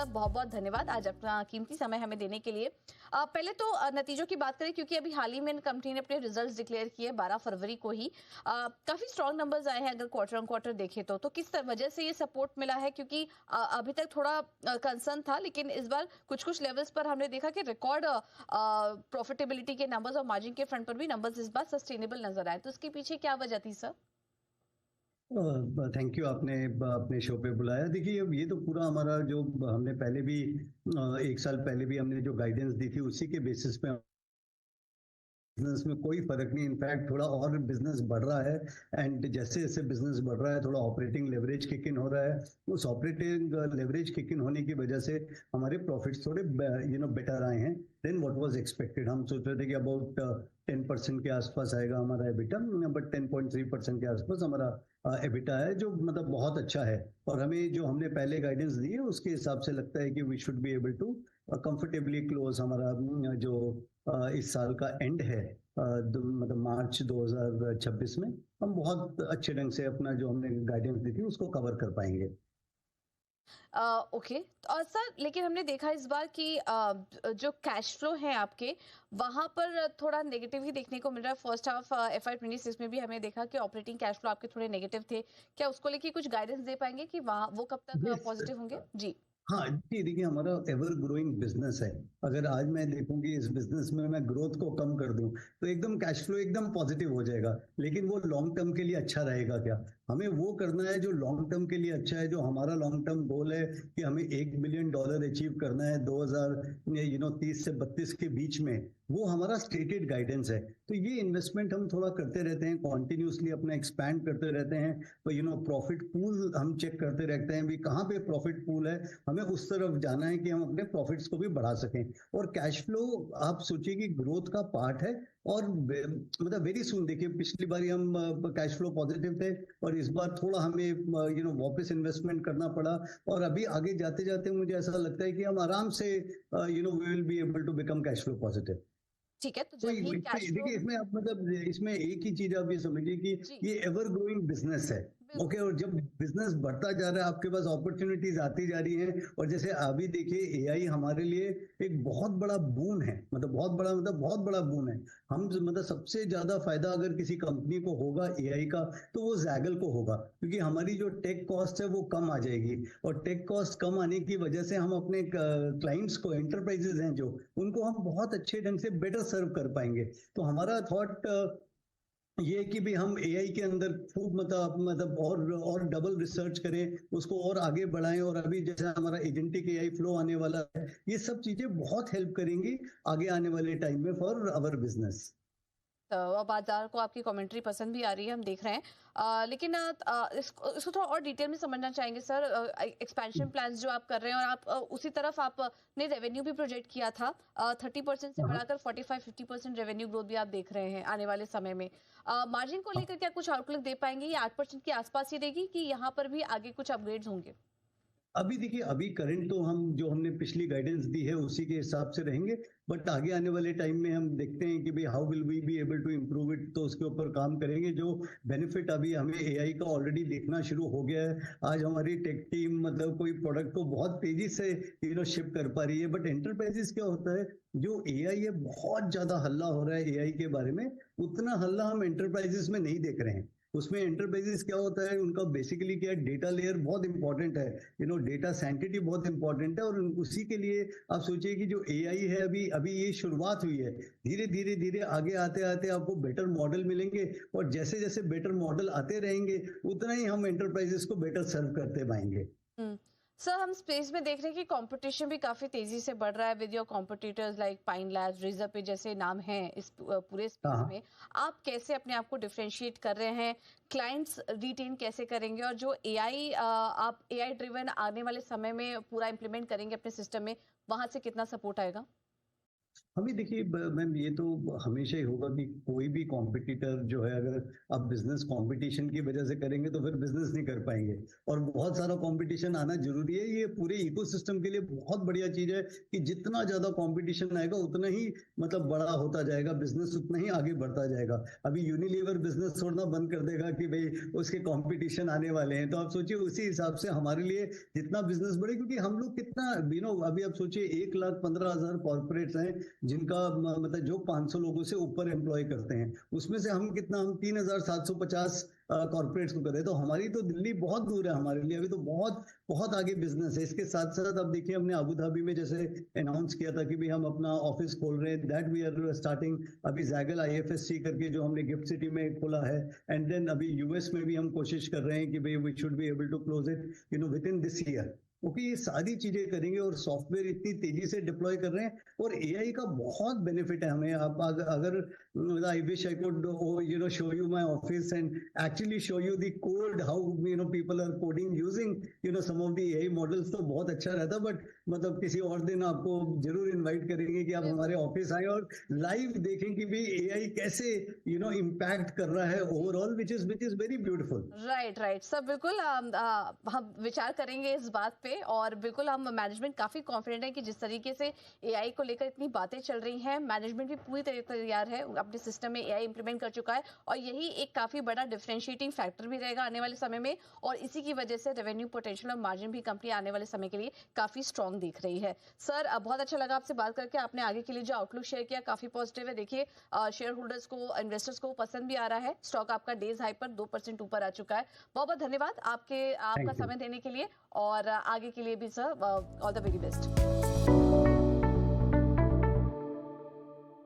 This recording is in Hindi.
सर, बहुत बहुत धन्यवाद आज अपना कीमती समय हमें देने के लिए। पहले तो नतीजों की बात करें, क्योंकि अभी हाल ही में कंपनी ने अपने रिजल्ट्स डिक्लेयर किए 12 फरवरी को ही। काफी स्ट्रॉन्ग नंबर्स आए हैं अगर क्वार्टर ऑन क्वार्टर देखें तो किस वजह से ये सपोर्ट मिला है? क्योंकि अभी तक थोड़ा कंसर्न था, लेकिन इस बार कुछ कुछ लेवल्स पर हमने देखा कि रिकॉर्ड प्रॉफिटेबिलिटी के नंबर्स और मार्जिन के फ्रंट पर भी नंबर्स इस बार सस्टेनेबल नजर आए। तो इसके पीछे क्या वजह थी सर? थैंक यू, आपने अपने शो पे बुलाया। देखिए, अब ये तो पूरा हमारा जो हमने पहले भी 1 साल पहले भी हमने जो गाइडेंस दी थी उसी के बेसिस पे बिजनेस में कोई फर्क नहीं। इनफैक्ट थोड़ा और बिजनेस बढ़ रहा है एंड जैसे जैसे बिजनेस बढ़ रहा है थोड़ा ऑपरेटिंग लेवरेज किक इन हो रहा है। उस ऑपरेटिंग लेवरेज किक इन होने की वजह से हमारे प्रॉफिट्स थोड़े बेटर आए हैं देन व्हाट वाज एक्सपेक्टेड। हम सोच रहे थे कि अबाउट 10% के आसपास आएगा हमारा एबिटा, बट 10.3% के आसपास हमारा एबिटा है, जो मतलब बहुत अच्छा है। और हमें जो हमने पहले गाइडेंस दी है उसके हिसाब से लगता है कि we should be able to comfortably close हमारा जो इस साल का एंड है, मतलब मार्च 2026 में हम बहुत अच्छे ढंग से अपना जो हमने गाइडेंस दी थी उसको कवर कर पाएंगे। ओके। और सर, लेकिन हमने देखा इस बार कि जो कैश फ्लो है आपके, वहां पर थोड़ा नेगेटिव ही देखने को मिल रहा है। फर्स्ट हाफ FY26 में भी हमें देखा कि ऑपरेटिंग कैश फ्लो आपके थोड़े नेगेटिव थे। क्या उसको लेके कुछ गाइडेंस दे पाएंगे कि वहां वो कब तक यस। पॉजिटिव होंगे जी? हाँ जी, देखिए हमारा एवर ग्रोइंग बिजनेस है। अगर आज मैं देखूं कि इस बिजनेस में मैं ग्रोथ को कम कर दूं तो एकदम कैश फ्लो एकदम पॉजिटिव हो जाएगा, लेकिन वो लॉन्ग टर्म के लिए अच्छा रहेगा क्या? हमें वो करना है जो लॉन्ग टर्म के लिए अच्छा है। जो हमारा लॉन्ग टर्म गोल है कि हमें $1 बिलियन अचीव करना है 2030 से 32 के बीच में, वो हमारा स्टेटेड गाइडेंस है। तो ये इन्वेस्टमेंट हम थोड़ा करते रहते हैं, कॉन्टिन्यूसली अपना एक्सपैंड करते रहते हैं। तो प्रॉफिट पूल हम चेक करते रहते हैं भी कहाँ पे प्रॉफिट पूल है, हमें उस तरफ जाना है कि हम अपने प्रॉफिट्स को भी बढ़ा सकें। और कैश फ्लो आप सोचिए कि ग्रोथ का पार्ट है। और मतलब वेरी सुन, देखिए पिछली बार हम कैश फ्लो पॉजिटिव थे और इस बार थोड़ा हमें वापस इन्वेस्टमेंट करना पड़ा। और अभी आगे जाते जाते मुझे ऐसा लगता है कि हम आराम से we will be able to become cash flow positive. ठीक है, तो जब वही भी वही कैश फ्लो देखिए, इसमें आप मतलब इसमें एक ही चीज आप ये समझिए कि जी ये एवर ग्रोइंग बिजनेस है। ओके, बिल्कुल। और जब बिजनेस बढ़ता जा रहा है आपके पास अपॉर्चुनिटीज आती जा रही हैं। और जैसे अभी देखिए एआई हमारे लिए एक बहुत बड़ा बून है, मतलब बहुत बड़ा बून है। हम मतलब सबसे ज्यादा फायदा अगर किसी कंपनी को होगा एआई का तो वो जैगल को होगा, क्योंकि हमारी जो टेक कॉस्ट है वो कम आ जाएगी। और टेक कॉस्ट कम आने की वजह से हम अपने क्लाइंट्स को, एंटरप्राइजेज हैं जो, उनको हम बहुत अच्छे ढंग से बेटर सर्व कर पाएंगे। तो हमारा थॉट ये है कि भी हम एआई के अंदर खूब मतलब और डबल रिसर्च करें, उसको और आगे बढ़ाएं। और अभी जैसे हमारा एजेंटिक एआई फ्लो आने वाला है, ये सब चीजें बहुत हेल्प करेंगी आगे आने वाले टाइम में फॉर अवर बिजनेस। तो बाजार को आपकी कमेंट्री पसंद भी आ रही है, हम देख रहे हैं। लेकिन इसको थोड़ा और डिटेल में समझना चाहेंगे सर। एक्सपेंशन प्लान्स जो आप कर रहे हैं, और आप उसी तरफ आपने रेवेन्यू भी प्रोजेक्ट किया था। 30% से बढ़ाकर 45-50% रेवेन्यू ग्रोथ भी आप देख रहे हैं आने वाले समय में। मार्जिन को लेकर क्या कुछ आउटलुक दे पाएंगे? ये 8% के आसपास ही रहेगी कि यहाँ पर भी आगे कुछ अपग्रेड्स होंगे? अभी देखिए, अभी करंट तो हम जो हमने पिछली गाइडेंस दी है उसी के हिसाब से रहेंगे। बट आगे आने वाले टाइम में हम देखते हैं कि भाई how will we be able to improve it, तो उसके ऊपर काम करेंगे। जो बेनिफिट अभी हमें एआई का ऑलरेडी देखना शुरू हो गया है। आज हमारी टेक टीम मतलब कोई प्रोडक्ट को बहुत तेजी से शिप कर पा रही है। बट एंटरप्राइजेस क्या होता है, जो एआई है बहुत ज्यादा हल्ला हो रहा है एआई के बारे में, उतना हल्ला हम एंटरप्राइजेस में नहीं देख रहे हैं। उसमें एंटरप्राइजेस क्या होता है, उनका बेसिकली क्या, डेटा लेयर बहुत इंपॉर्टेंट है, डेटा सैंटिटी बहुत इंपॉर्टेंट है। और उसी के लिए आप सोचिए कि जो एआई है, अभी अभी ये शुरुआत हुई है। धीरे धीरे धीरे आगे आते आते आपको बेटर मॉडल मिलेंगे। और जैसे जैसे बेटर मॉडल आते रहेंगे उतना ही हम एंटरप्राइजेस को बेटर सर्व करते पाएंगे। हम्म। सर, हम स्पेस में देख रहे हैं कि कंपटीशन भी काफी तेजी से बढ़ रहा है with your competitors like Pine Labs, Razor जैसे नाम हैं इस पूरे हाँ स्पेस हाँ। में। आप कैसे अपने आप को डिफरेंशिएट कर रहे हैं? क्लाइंट्स रिटेन कैसे करेंगे? और जो एआई आप एआई ड्रिवन आने वाले समय में पूरा इंप्लीमेंट करेंगे अपने सिस्टम में, वहां से कितना सपोर्ट आएगा? अभी देखिए मैम, ये तो हमेशा ही होगा कि कोई भी कॉम्पिटिटर जो है, अगर आप बिजनेस कंपटीशन की वजह से करेंगे तो फिर बिजनेस नहीं कर पाएंगे। और बहुत सारा कंपटीशन आना जरूरी है, ये पूरे इकोसिस्टम के लिए बहुत बढ़िया चीज है कि जितना ज्यादा कंपटीशन आएगा उतना ही मतलब बड़ा होता जाएगा बिजनेस, उतना ही आगे बढ़ता जाएगा। अभी यूनिलीवर बिजनेस छोड़ना बंद कर देगा कि भाई उसके कंपटीशन आने वाले हैं, तो आप सोचिए उसी हिसाब से हमारे लिए जितना बिजनेस बढ़े, क्योंकि हम लोग कितना अभी आप सोचिए 1,15,000 कॉर्पोरेट्स हैं जिनका मतलब जो 500 लोगों से ऊपर एम्प्लॉय करते हैं, उसमें से हम 3,750 कॉर्पोरेट्स को करें, तो हमारी तो दिल्ली बहुत दूर है हमारे लिए, अभी तो बहुत बहुत आगे बिजनेस है। इसके साथ साथ अब देखिए हमने अबू धाबी में जैसे अनाउंस किया था कि भी हम अपना ऑफिस खोल रहे हैं, दैट वी आर स्टार्टिंग। अभी जैगल आईएफएससी करके जो हमने गिफ्ट सिटी में खोला है, एंड देन अभी यूएस में भी हम कोशिश कर रहे हैं कि भाई we should be able to close it within this year. क्योंकि ये सारी चीजें करेंगे और सॉफ्टवेयर इतनी तेजी से डिप्लॉय कर रहे हैं, और एआई का बहुत बेनिफिट है हमें। आप अगर I wish I could show you my office and actually show you the code, how people are coding using some of the AI models, तो बहुत अच्छा रहता। बट मतलब किसी और दिन आपको जरूर इनवाइट करेंगे कि आप हमारे ऑफिस आए और लाइव देखें कि भाई एआई कैसे इम्पैक्ट कर रहा है overall, which is very beautiful. Right right sir, बिल्कुल हम विचार करेंगे इस बात पे, और बिल्कुल हम मैनेजमेंट काफी कॉन्फिडेंट है कि जिस तरीके से एआई को लेकर इतनी बातें चल रही हैं, मैनेजमेंट भी पूरी तरह तैयार है, अपने सिस्टम में एआई इंप्लीमेंट कर चुका है, और यही एक काफी बड़ा डिफरेंशिएटिंग फैक्टर भी रहेगा आने वाले समय में, और इसी की वजह से रेवेन्यू पोटेंशियल और मार्जिन भी कंपनी आने वाले समय के लिए काफी स्ट्रॉन्ग दिख रही है। सर बहुत अच्छा लगा आपसे बात करके, आपने आगे के लिए जो आउटलुक शेयर किया काफी पॉजिटिव है। देखिए शेयर होल्डर्स को, इन्वेस्टर्स को पसंद भी आ रहा है, स्टॉक आपका डेज हाई पर 2% ऊपर आ चुका है। बहुत बहुत धन्यवाद आपका थैंक यू। समय देने के लिए, और आगे के लिए भी sir all the very best.